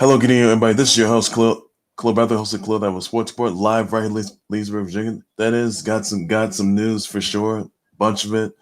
Hello, good evening, everybody. This is your host, Club Brother, host of Club that was Sports Report, live right here in Leesburg, Virginia. That is, got some news for sure, bunch of it.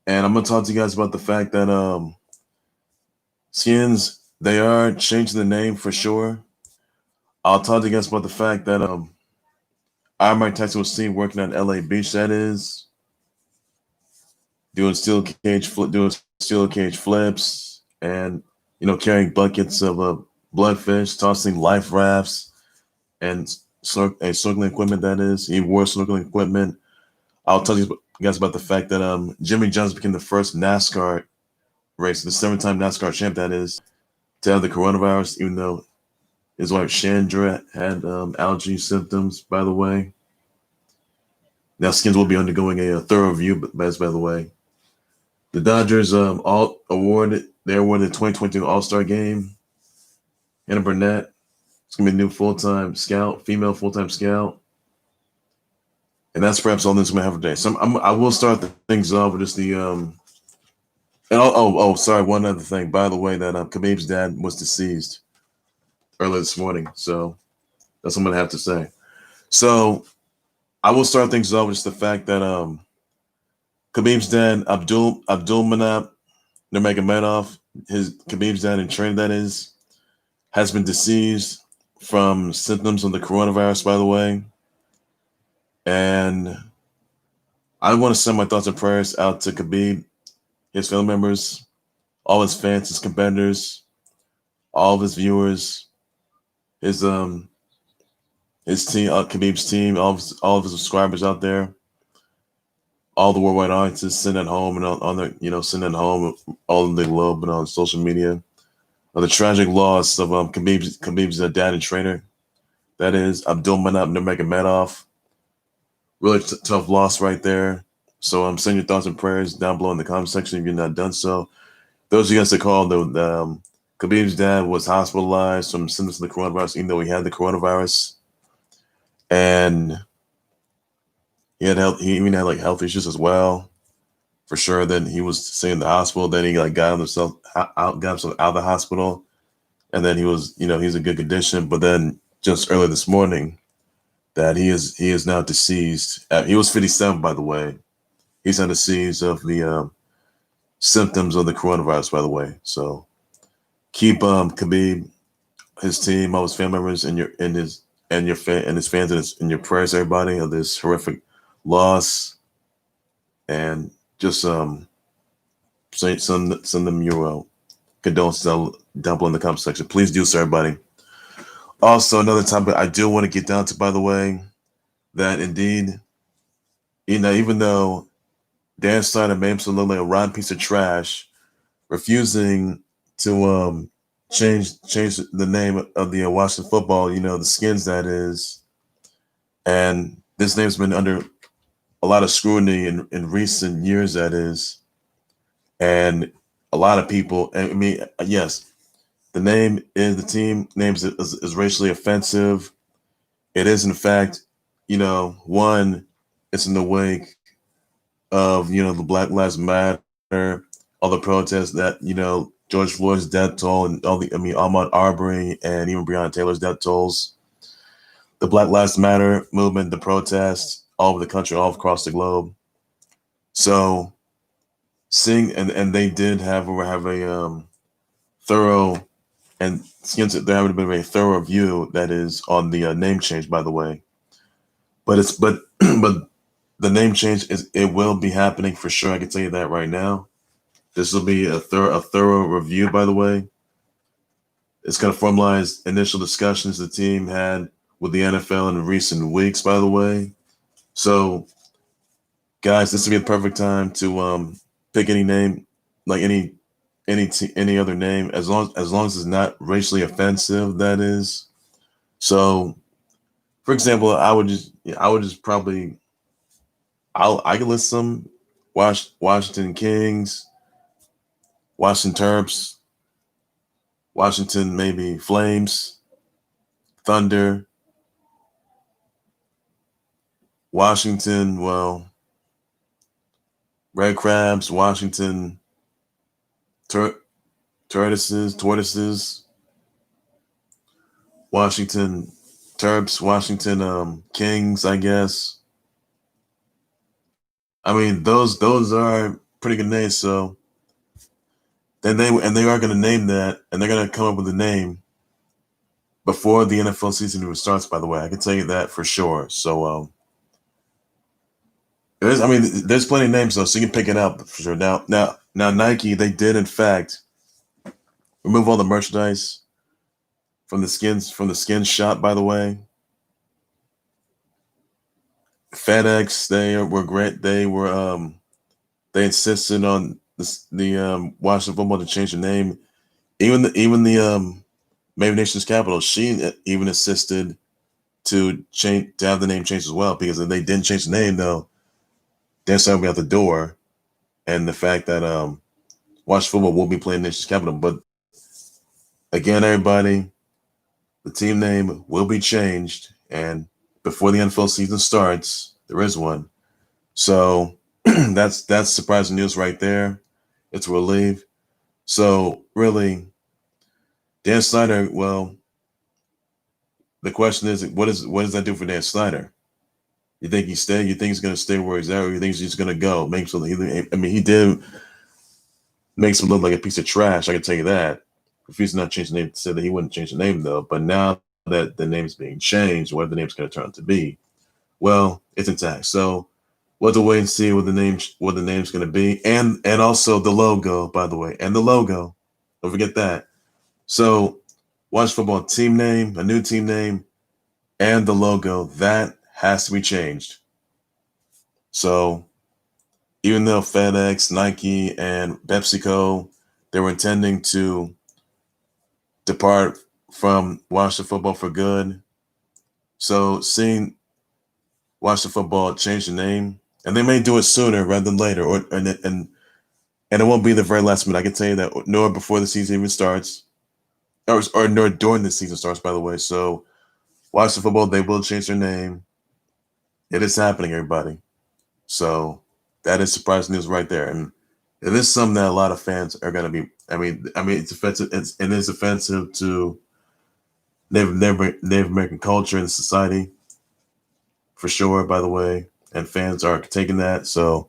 And I'm gonna talk to you guys about the fact that Skins, they are changing the name for sure. I'll talk to you guys about the fact that I Mike Tyson was seen working on LA Beach, that is, doing steel cage flips and carrying buckets of bloodfish, tossing life rafts and snorkeling equipment. That is, he wore snorkeling equipment. I'll tell you guys about the fact that Jimmie Johnson became the first NASCAR race, the seven-time NASCAR champ. That is, to have the coronavirus, even though his wife Chandra had allergy symptoms. By the way, now Skins will be undergoing a thorough review. By the way, the Dodgers awarded the 2022 All-Star Game. Hannah Burnett. It's gonna be a new full-time scout, female full-time scout. And that's perhaps all this I'm gonna have today. So I will start things off with just the And sorry, one other thing. By the way, that Khabib's dad was deceased earlier this morning. So that's what I'm gonna have to say. So I will start things off with just the fact that Khabib's dad, Abdulmanap Nurmagomedov, his Khabib's dad in training, that is, has been deceased from symptoms of the coronavirus. By the way, and I want to send my thoughts and prayers out to Khabib, his family members, all his fans, his competitors, all of his viewers, his team, Khabib's team, all of his subscribers out there, all the worldwide audiences sitting at home and on their, sitting at home all in the globe and on social media, of the tragic loss of Khabib's dad and trainer, that is Abdulmanap Nurmagomedov. Really tough loss right there. So send your thoughts and prayers down below in the comment section if you're not done so. Those of you guys that called, Khabib's dad was hospitalized from symptoms of the coronavirus, even though he had the coronavirus, and he even had like health issues as well, for sure. Then he was staying in the hospital. Then he got himself out of the hospital, and then he's in good condition. But then just earlier this morning, that he is now deceased. He was 57, by the way. He's now deceased of the symptoms of the coronavirus, by the way. So keep Khabib, his team, all his family members, and his fans in your prayers, everybody, of this horrific loss, and just send them your condolences down below in the comment section. Please do so, everybody. Also, another topic I do want to get down to, by the way, that indeed, even though Dan Snyder made himself look like a rotten piece of trash, refusing to change the name of the Washington Football, the Skins, that is, and this name's been under a lot of scrutiny in recent years, that is, and a lot of people. I mean, yes, the team name is racially offensive. It is, in fact, one, it's in the wake of the Black Lives Matter, all the protests that George Floyd's death toll, and Ahmaud Arbery and even Breonna Taylor's death tolls, the Black Lives Matter movement, the protests all over the country, all across the globe. So seeing and they did have a thorough, and they're having a bit of a thorough review, that is, on the name change, by the way. But but the name change it will be happening for sure. I can tell you that right now. This will be a thorough review, by the way. It's going to formalize initial discussions the team had with the NFL in recent weeks, by the way. So, guys, this would be the perfect time to pick any name, like any other name, as long as it's not racially offensive. That is. So, for example, I would just probably I could list some Washington Kings, Washington Terps, Washington maybe Flames, Thunder, Washington, well, Red Crabs, Washington Tortoises, Washington Terps, Washington Kings, I guess. I mean, those are pretty good names. So then they are going to name that, and they're going to come up with a name before the NFL season even starts. By the way, I can tell you that for sure. So there's plenty of names though, so you can pick it up for sure. Now, Nike, they did in fact remove all the merchandise from the skins shop. By the way, FedEx, they were great. They insisted on the Washington Football to change the name. Even the Maybe Nation's capital, she even insisted to have the name changed as well, because if they didn't change the name, though, they're something out the door. And the fact that Washington Football will be playing Nation's capital, but again, everybody, the team name will be changed, and before the NFL season starts, there is one. So that's surprising news right there. It's a relief. So really, Dan Snyder, well, the question is, what does that do for Dan Snyder? You think he's staying? You think he's going to stay where he's at, or you think he's just going to go? He did makes him look like a piece of trash. I can tell you that. If he's not changing the name, said that he wouldn't change the name though. But now that the name's being changed, what the name's going to turn out to be? Well, it's intact. So we'll have to wait and see what the name's going to be, and also the logo, by the way, and the logo. Don't forget that. So, Washington Football team name, a new team name, and the logo, that has to be changed. So, even though FedEx, Nike, and PepsiCo, they were intending to depart from Washington Football for good. So, seeing Washington Football change the name, and they may do it sooner rather than later, and it won't be the very last minute. I can tell you that, nor before the season even starts. Or nor during the season starts, by the way. So, Washington Football, they will change their name. It is happening, everybody. So, that is surprising news right there, and it is something that a lot of fans are going to be. I mean, it's offensive. It is offensive to Native American culture and society, for sure. By the way, and fans are taking that. So,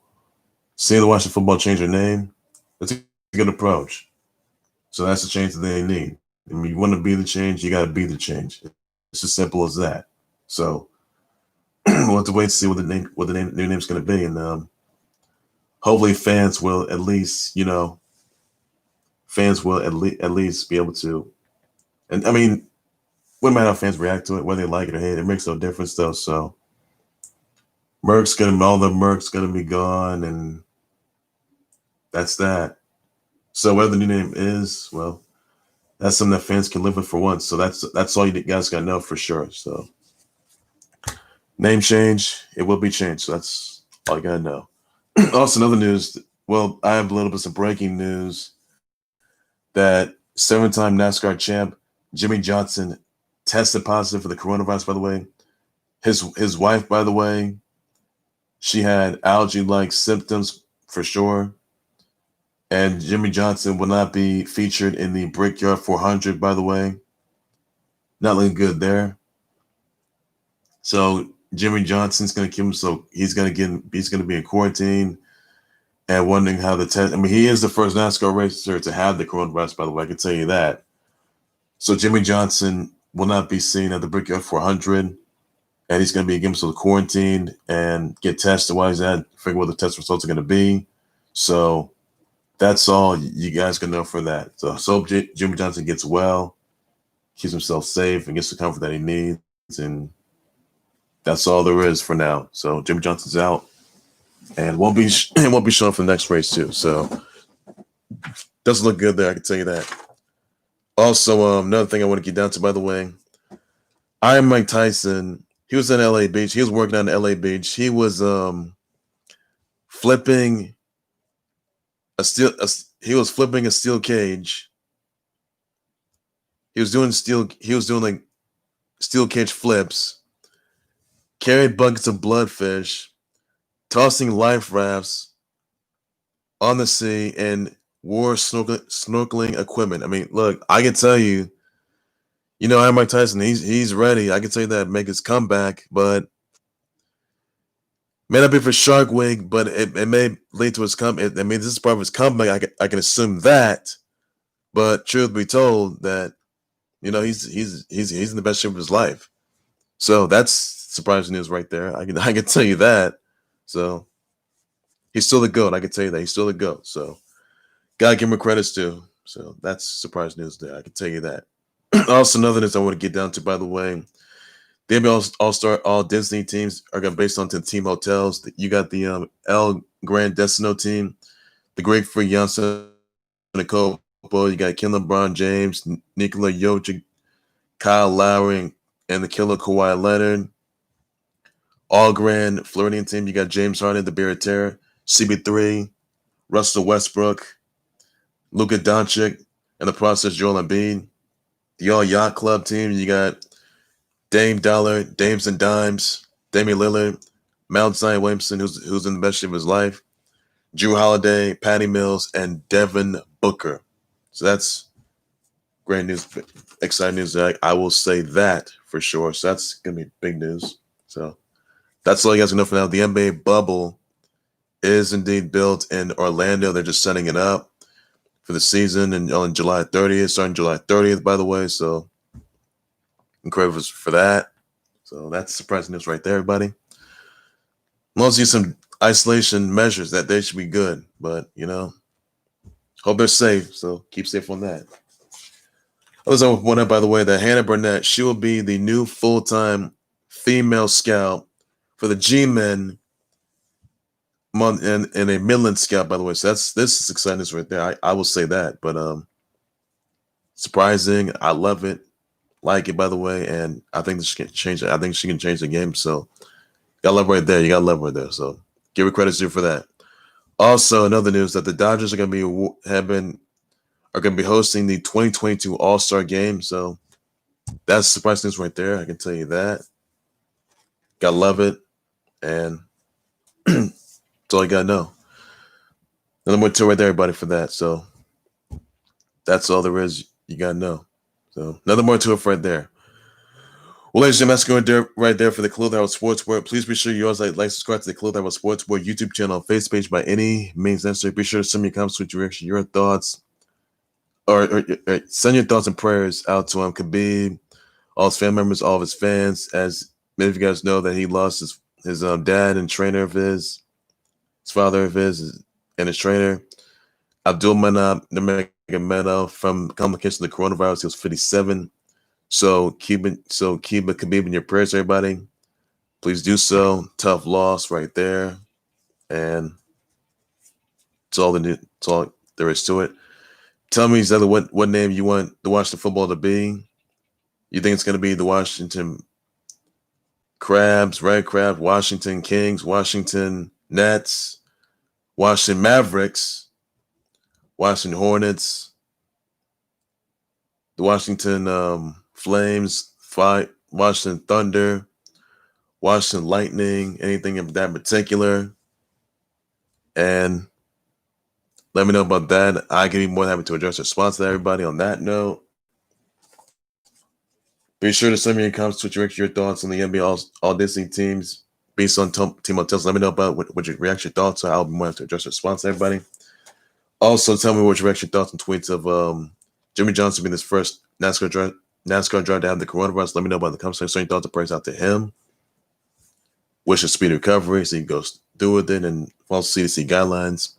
seeing the Washington Football change their name, it's a good approach. So that's the change that they need. I mean, you want to be the change, you got to be the change. It's as simple as that. So we'll have to wait to see what the new name's going to be, and hopefully fans will at least, at least be able to. And I mean, wouldn't matter how fans react to it, whether they like it or hate it. It makes no difference though. So all the Merc's gonna be gone, and that's that. So whatever the new name is, well, that's something that fans can live with for once. So that's all you guys got to know for sure. So name change, it will be changed. So that's all you got to know. Also, another news. Well, I have a little bit of breaking news that 7-time NASCAR champ Jimmie Johnson tested positive for the coronavirus. By the way, his wife, by the way, she had allergy-like symptoms for sure. And Jimmie Johnson will not be featured in the Brickyard 400, by the way. Not looking good there. So Jimmie Johnson's going to keep him. So he's going to be in quarantine and wondering how the test. I mean, he is the first NASCAR racer to have the coronavirus, by the way. I can tell you that. So Jimmie Johnson will not be seen at the Brickyard 400, and he's going to be quarantined and get tested while he's at. Figure what the test results are going to be. So that's all you guys can know for that. So I hope Jimmie Johnson gets well, keeps himself safe, and gets the comfort that he needs. And that's all there is for now. So Jimmie Johnson's out, and won't be showing for the next race too. So doesn't look good there. I can tell you that. Also, another thing I want to get down to, by the way, Iron Mike Tyson. He was in LA Beach. He was working on LA Beach. He was flipping he was flipping a steel cage. He was doing like steel cage flips, carried buckets of bloodfish, tossing life rafts on the sea, and wore snorkeling equipment. I mean, look, I can tell you, Mike Tyson, he's ready. I can tell you that, make his comeback, but may not be for Shark Week, but it may lead to his comeback. I mean, this is part of his comeback. I can assume that, but truth be told, that he's in the best shape of his life. So that's surprising news right there. I can tell you that. So he's still the GOAT. I can tell you that he's still the GOAT. So gotta give him credits too. So that's surprise news there. I can tell you that. Also, another news I want to get down to, by the way, the NBA All-Star All Disney teams are going based on 10 team hotels. You got the All-Gran Destino team, the Great Free Williamson, Nikola. You got LeBron James, Nikola, Jokic, Kyle Lowry, and the killer Kawhi Leonard. All-Gran Floridian team, you got James Harden, the Barrier, CB3, Russell Westbrook, Luka Doncic, and the process Joel Embiid. The All-Yacht Club team, you got Dame Dollar, Dames and Dimes, Damian Lillard, Mount Zion Williamson, who's in the best shape of his life, Jrue Holiday, Patty Mills, and Devin Booker. So that's great news, exciting news. I will say that for sure. So that's going to be big news. So that's all you guys know for now. The NBA bubble is indeed built in Orlando. They're just setting it up for the season and on July 30th, starting July 30th, by the way. So incredible for that. So that's surprising news right there, everybody. Most use some isolation measures that they should be good, but hope they're safe. So keep safe on that. I was one up, by the way, that Hannah Burnett, she will be the new full-time female scout for the G-Men and a Midland scout, by the way. So this is exciting news right there. I will say that, but surprising. I love it. Like it, by the way, and I think she can change it. I think she can change the game. So you got love right there. You got love right there. So give her credit due for that. Also, another news that the Dodgers are going to be hosting the 2022 All-Star Game. So that's surprising news right there. I can tell you that. Gotta love it, and that's all you gotta know. Another more two right there, everybody, for that. So that's all there is. You gotta know. So another more to it right there. Well, ladies and gentlemen, that's going right there for the Clothing House Sports Board. Please be sure you always like subscribe to the Clothing House Sports Board YouTube channel and Facebook page by any means necessary. Be sure to send me comments with your thoughts, or send your thoughts and prayers out to Khabib, all his family members, all of his fans. As many of you guys know, that he lost his dad and trainer of his father of his, and his trainer, Abdul Manap Nurmagomedov, from complications of the coronavirus. He was 57. So keep Khabib in your prayers, everybody. Please do so. Tough loss right there, and it's all there is to it. Tell me exactly what name you want the Washington football to be. You think it's going to be the Washington Crabs, Red Crab, Washington Kings, Washington Nets, Washington Mavericks, Washington Hornets, the Washington Flames, Washington Thunder, Washington Lightning, anything of that particular? And let me know about that. I can be more than happy to address your response to everybody on that note. Be sure to send me your comments to your thoughts on the NBA All Disney teams based on team hotels. Let me know about what your reaction thoughts are. I'll be more than happy to address your response to everybody. Also, tell me what your reaction thoughts and tweets of Jimmie Johnson being his first NASCAR driver to have the coronavirus. Let me know about the comments. Send your thoughts and prayers out to him. Wish a speedy recovery so he goes through with it and follows CDC guidelines.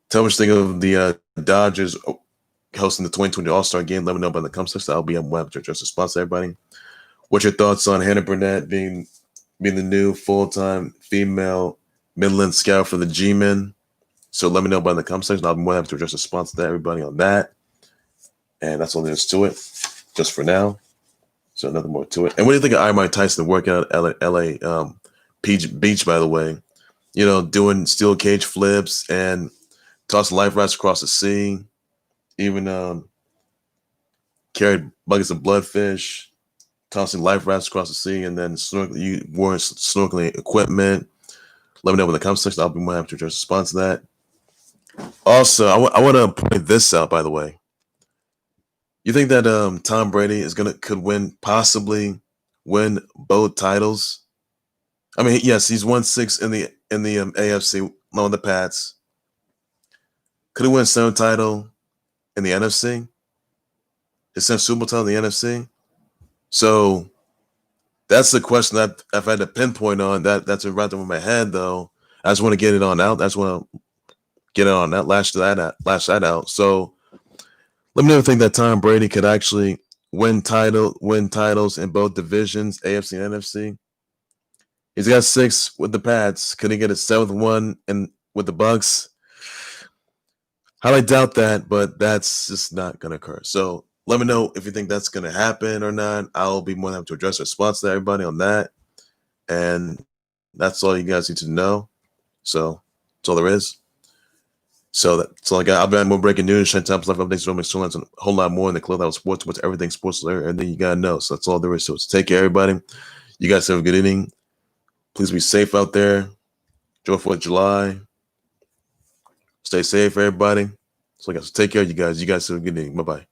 Tell me what you think of the Dodgers hosting the 2020 All-Star Game. Let me know about the comments. I'll be happy to address the response to everybody. What's your thoughts on Hannah Burnett being the new full-time female Midland scout for the G-Men? So let me know about the comment section. I'll be more happy to address the response to everybody on that. And that's all there is to it, just for now. So nothing more to it. And what do you think of Mike Tyson working out at LA Beach, by the way? Doing steel cage flips and tossing life rafts across the sea. Even carried buckets of bloodfish, tossing life rafts across the sea, and then wore snorkeling equipment. Let me know in the comment section. I'll be more happy to address the response to that. Also, I want to point this out, by the way. You think that Tom Brady could possibly win both titles? I mean, yes, he's won 6 in the AFC along with the Pats. Could he win 7th title in the NFC? His 7th Super Bowl title in the NFC? So that's the question that I've had to pinpoint on. That's right over my head, though. I just want to get it on out. I just want to get it on that, lash that out. So let me know if you think that Tom Brady could actually win titles in both divisions, AFC and NFC. He's got 6 with the Pats. Could he get a 7th one with the Bucs? I doubt that, but that's just not going to occur. So let me know if you think that's going to happen or not. I'll be more than happy to address response to everybody on that. And that's all you guys need to know. So that's all there is. So that's all I got. I'll be on more breaking news, Shine Times, life updates, romance, storylines, and a whole lot more in the club that was sports, what's everything sports, everything you got to know. So that's all there is. So take care, everybody. You guys have a good evening. Please be safe out there. Enjoy 4th of July. Stay safe, everybody. So I guess take care, you guys. You guys have a good evening. Bye-bye.